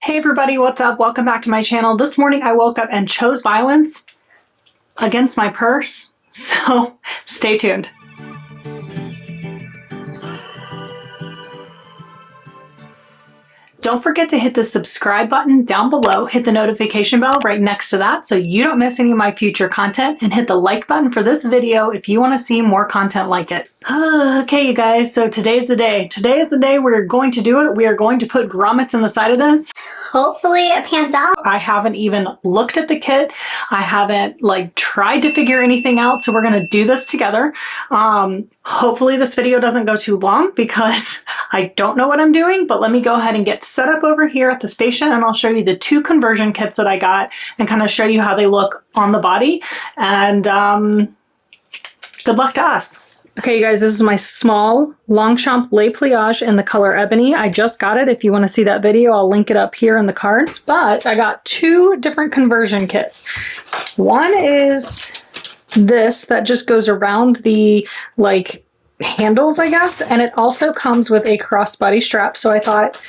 Hey everybody, what's up? Welcome back to my channel. This morning I woke up and chose violence against my purse, so stay tuned. Don't forget to hit the subscribe button down below, hit the notification bell right next to that so you don't miss any of my future content, and hit the like button for this video if you want to see more content like it. Okay, you guys, so today's the day. Today is the day we're going to do it. We are going to put grommets in the side of this. Hopefully it pans out. I haven't even looked at the kit. I haven't tried to figure anything out, so we're gonna do this together. Hopefully this video doesn't go too long because I don't know what I'm doing, but let me go ahead and get set up over here at the station and I'll show you the two conversion kits that I got and kind of show you how they look on the body, and good luck to us. Okay, you guys, this is my small Longchamp Le Pliage in the color ebony. I just got it. If you want to see that video, I'll link it up here in the cards. But I got two different conversion kits. One is this that just goes around the handles, I guess, and it also comes with a crossbody strap. So I thought,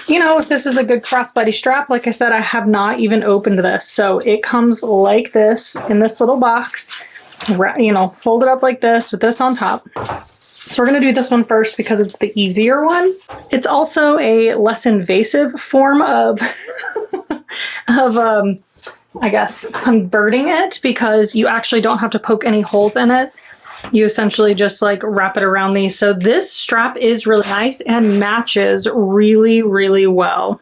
you know, if this is a good crossbody strap, like I said, I have not even opened this. So it comes like this in this little box. You know, fold it up like this with this on top. So we're going to do this one first because it's the easier one. It's also a less invasive form of, I guess, converting it, because you actually don't have to poke any holes in it. You essentially just wrap it around these. So this strap is really nice and matches really, really well.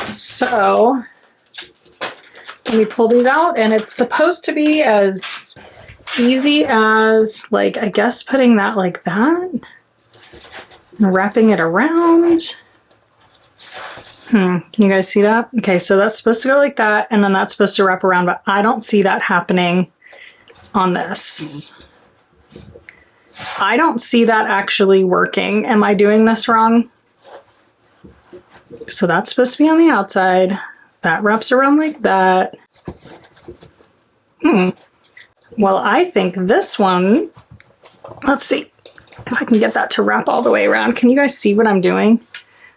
So let me pull these out, and it's supposed to be as easy as, I guess, putting that like that and wrapping it around. Can you guys see that? Okay, so that's supposed to go like that, and then that's supposed to wrap around, but I don't see that happening on this. I don't see that actually working. Am I doing this wrong? So that's supposed to be on the outside. That wraps around like that. Well, I think this one, let's see if I can get that to wrap all the way around. Can you guys see what I'm doing?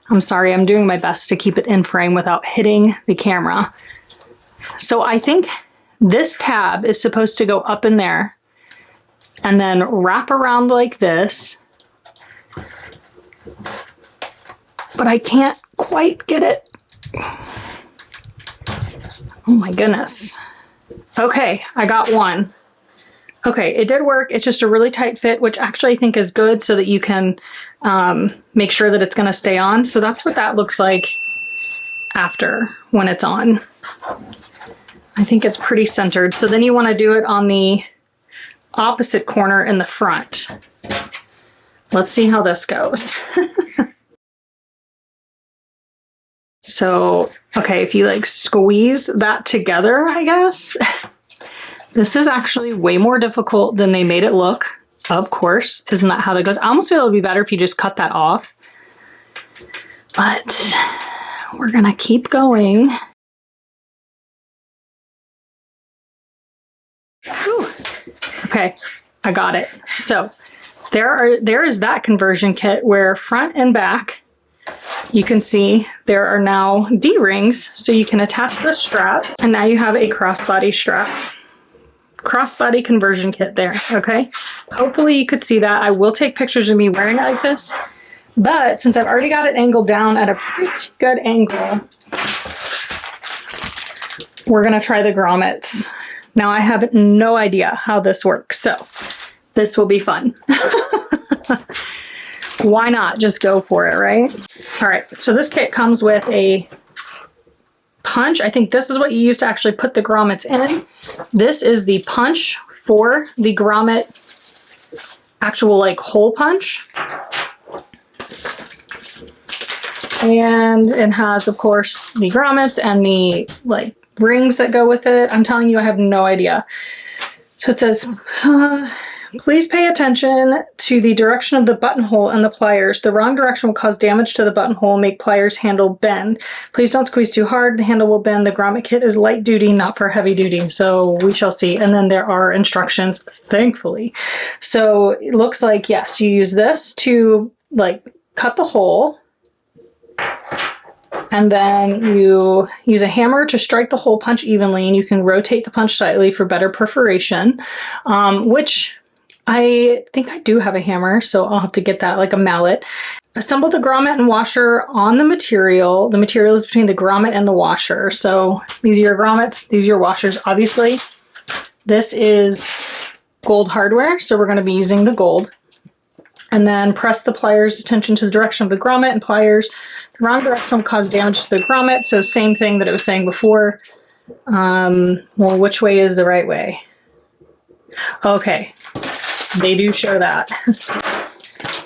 I'm sorry, I'm doing my best to keep it in frame without hitting the camera. So I think this tab is supposed to go up in there and then wrap around like this, but I can't quite get it. Oh my goodness. Okay, I got one. Okay, it did work. It's just a really tight fit, which actually I think is good so that you can make sure that it's going to stay on. So that's what that looks like after, when it's on. I think it's pretty centered. So then you want to do it on the opposite corner in the front. Let's see how this goes. So, okay, if you squeeze that together, I guess, this is actually way more difficult than they made it look, of course. Isn't that how that goes? I almost feel it would be better if you just cut that off. But we're gonna keep going. Whew. Okay, I got it. So there is that conversion kit where front and back, you can see there are now D-rings, so you can attach the strap, and now you have a crossbody strap. Crossbody conversion kit there, okay? Hopefully you could see that. I will take pictures of me wearing it like this, but since I've already got it angled down at a pretty good angle, we're gonna try the grommets. Now I have no idea how this works, so this will be fun. Why not just go for it, right? All right, so this kit comes with a punch. I think this is what you use to actually put the grommets in. This is the punch for the grommet, actual hole punch. And it has, of course, the grommets and the rings that go with it. I'm telling you, I have no idea. So it says, please pay attention to the direction of the buttonhole and the pliers. The wrong direction will cause damage to the buttonhole and make pliers handle bend. Please don't squeeze too hard. The handle will bend. The grommet kit is light duty, not for heavy duty. So we shall see. And then there are instructions, thankfully. So it looks like, yes, you use this to cut the hole. And then you use a hammer to strike the hole punch evenly, and you can rotate the punch slightly for better perforation, which I think I do have a hammer, so I'll have to get that, like a mallet. Assemble the grommet and washer on the material. The material is between the grommet and the washer. So these are your grommets, these are your washers, obviously. This is gold hardware, so we're going to be using the gold. And then press the pliers attention to the direction of the grommet and pliers. The wrong direction will cause damage to the grommet, so same thing that it was saying before. Well, which way is the right way? Okay, they do show that.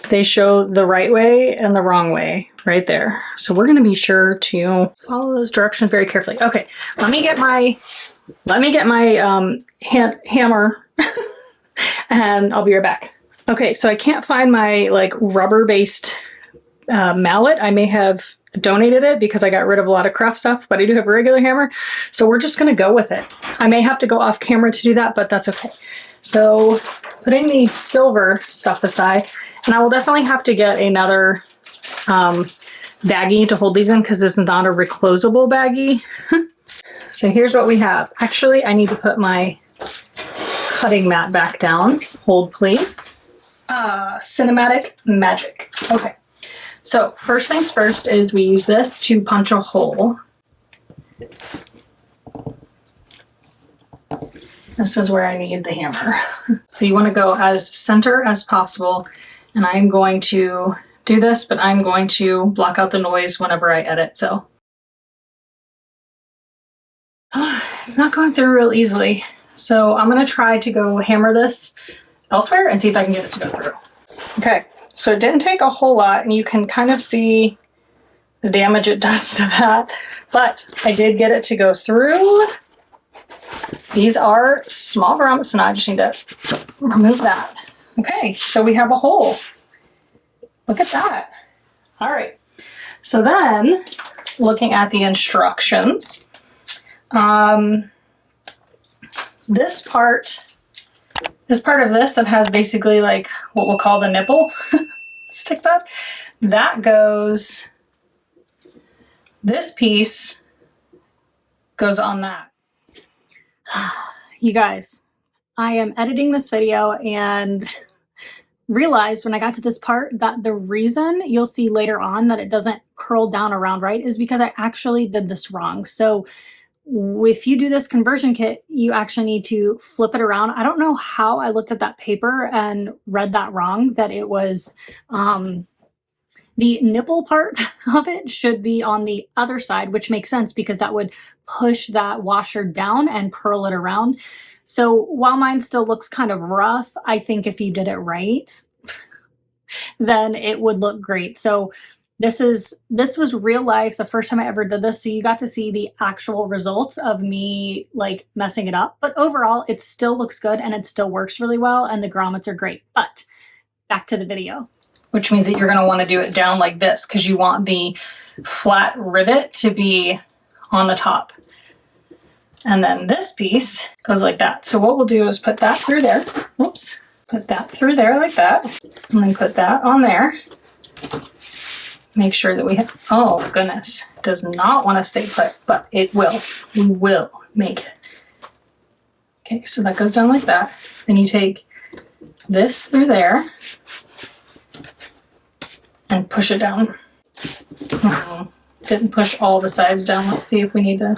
They show the right way and the wrong way right there. So we're going to be sure to follow those directions very carefully. Okay, let me get my hammer and I'll be right back. Okay, so I can't find my like rubber-based mallet. I may have donated it because I got rid of a lot of craft stuff, but I do have a regular hammer. So we're just going to go with it. I may have to go off camera to do that, but that's okay. So putting the silver stuff aside, and I will definitely have to get another baggie to hold these in because this is not a reclosable baggie. So here's what we have. Actually, I need to put my cutting mat back down. Hold, please. Cinematic magic. Okay. So first things first is we use this to punch a hole. This is where I need the hammer. So you want to go as center as possible. And I'm going to do this, but I'm going to block out the noise whenever I edit. So it's not going through real easily. So I'm going to try to go hammer this elsewhere and see if I can get it to go through. Okay, so it didn't take a whole lot, and you can kind of see the damage it does to that, but I did get it to go through. These are small grommets, so now I just need to remove that. Okay, so we have a hole. Look at that. All right, so then looking at the instructions, this part of this that has basically like what we'll call the nipple sticks up, that goes, this piece goes on that. You guys, I am editing this video and realized when I got to this part that the reason you'll see later on that it doesn't curl down around right is because I actually did this wrong. So if you do this conversion kit, you actually need to flip it around. I don't know how I looked at that paper and read that wrong, that it was the nipple part of it should be on the other side, which makes sense because that would push that washer down and curl it around. So while mine still looks kind of rough, I think if you did it right, then it would look great. So this was real life, the first time I ever did this, so you got to see the actual results of me like messing it up. But overall, it still looks good and it still works really well, and the grommets are great. But back to the video. Which means that you're gonna wanna do it down like this because you want the flat rivet to be on the top. And then this piece goes like that. So what we'll do is put that through there. Oops, put that through there like that. And then put that on there. Make sure that we have, oh goodness, it does not want to stay put, but it will. We will make it. Okay, so that goes down like that. Then you take this through there and push it down. Didn't push all the sides down. Let's see if we need to,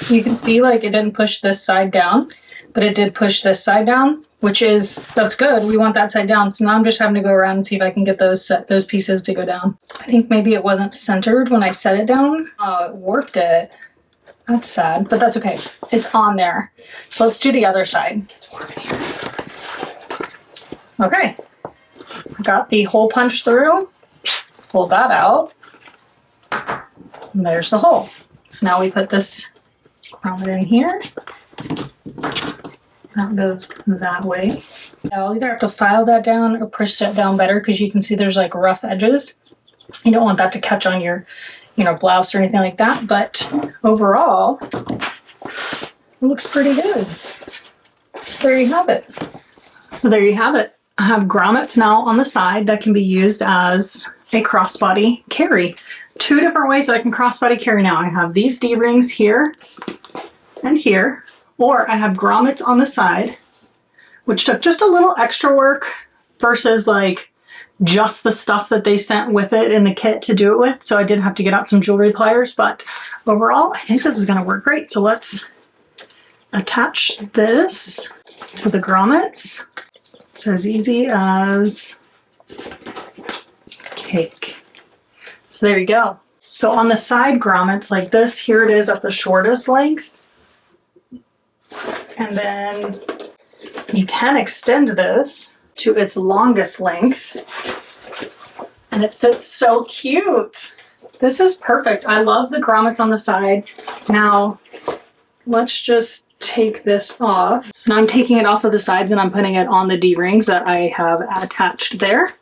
you can see like it didn't push this side down, but it did push this side down, which is, that's good. We want that side down. So now I'm just having to go around and see if I can get those pieces to go down. I think maybe it wasn't centered when I set it down. Oh, it warped it. That's sad, but that's okay. It's on there. So let's do the other side. It's warm in here. Okay. Got the hole punched through. Pull that out. And there's the hole. So now we put this grommet in here. That goes that way. I'll either have to file that down or push that down better because you can see there's like rough edges. You don't want that to catch on your, blouse or anything like that. But overall, it looks pretty good. So there you have it. So there you have it. I have grommets now on the side that can be used as a crossbody carry two different ways that I can crossbody carry now. I have these D-rings here and here, or I have grommets on the side, which took just a little extra work versus like just the stuff that they sent with it in the kit to do it with. So I did have to get out some jewelry pliers, but overall, I think this is going to work great. So let's attach this to the grommets. It's as easy as cake. So there you go. So on the side grommets like this, here it is at the shortest length. And then you can extend this to its longest length. And it sits so cute. This is perfect. I love the grommets on the side. Now, let's just take this off. So now I'm taking it off of the sides and I'm putting it on the D-rings that I have attached there.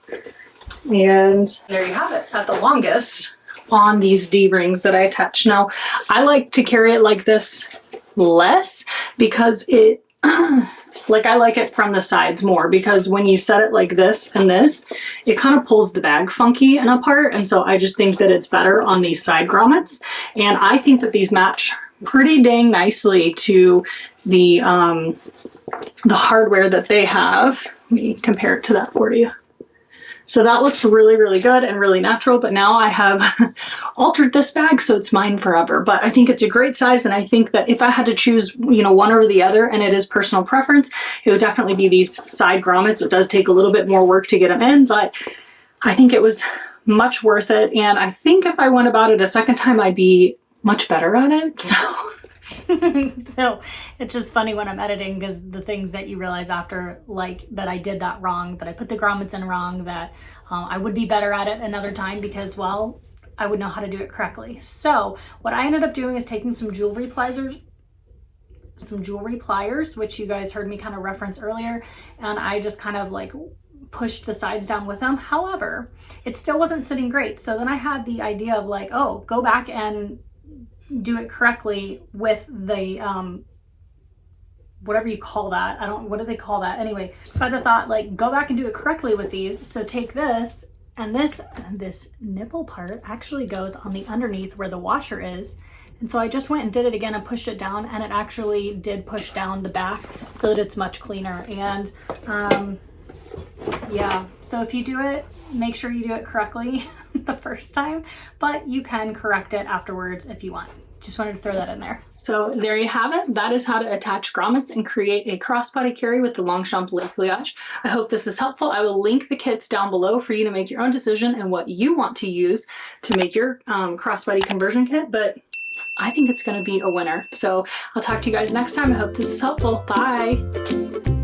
And there you have it at the longest on these D-rings that I attached. Now, I like to carry it like this less because it, like I like it from the sides more, because when you set it like this and this, it kind of pulls the bag funky and apart. And so I just think that it's better on these side grommets. And I think that these match pretty dang nicely to the hardware that they have. Let me compare it to that for you. So that looks really, really good and really natural, but now I have altered this bag so it's mine forever. But I think it's a great size, and I think that if I had to choose, you know, one over the other, and it is personal preference, it would definitely be these side grommets. It does take a little bit more work to get them in, but I think it was much worth it. And I think if I went about it a second time, I'd be much better at it. So So it's just funny when I'm editing, because the things that you realize after, like that I did that wrong, that I put the grommets in wrong, that I would be better at it another time because, well, I would know how to do it correctly. So what I ended up doing is taking some jewelry pliers, which you guys heard me kind of reference earlier, and I just kind of like pushed the sides down with them. However, it still wasn't sitting great. So then I had the idea of like, oh, go back and do it correctly with the whatever you call that. What do they call that? Anyway, so I had the thought, like, go back and do it correctly with these. So take this, and this nipple part actually goes on the underneath where the washer is. And so I just went and did it again and pushed it down, and it actually did push down the back so that it's much cleaner. And yeah, so if you do it, make sure you do it correctly the first time, but you can correct it afterwards if you want. Just wanted to throw that in there. So there you have it. That is how to attach grommets and create a crossbody carry with the Longchamp Le Pliage. I hope this is helpful. I will link the kits down below for you to make your own decision and what you want to use to make your crossbody conversion kit, but I think it's going to be a winner. So I'll talk to you guys next time. I hope this is helpful. Bye.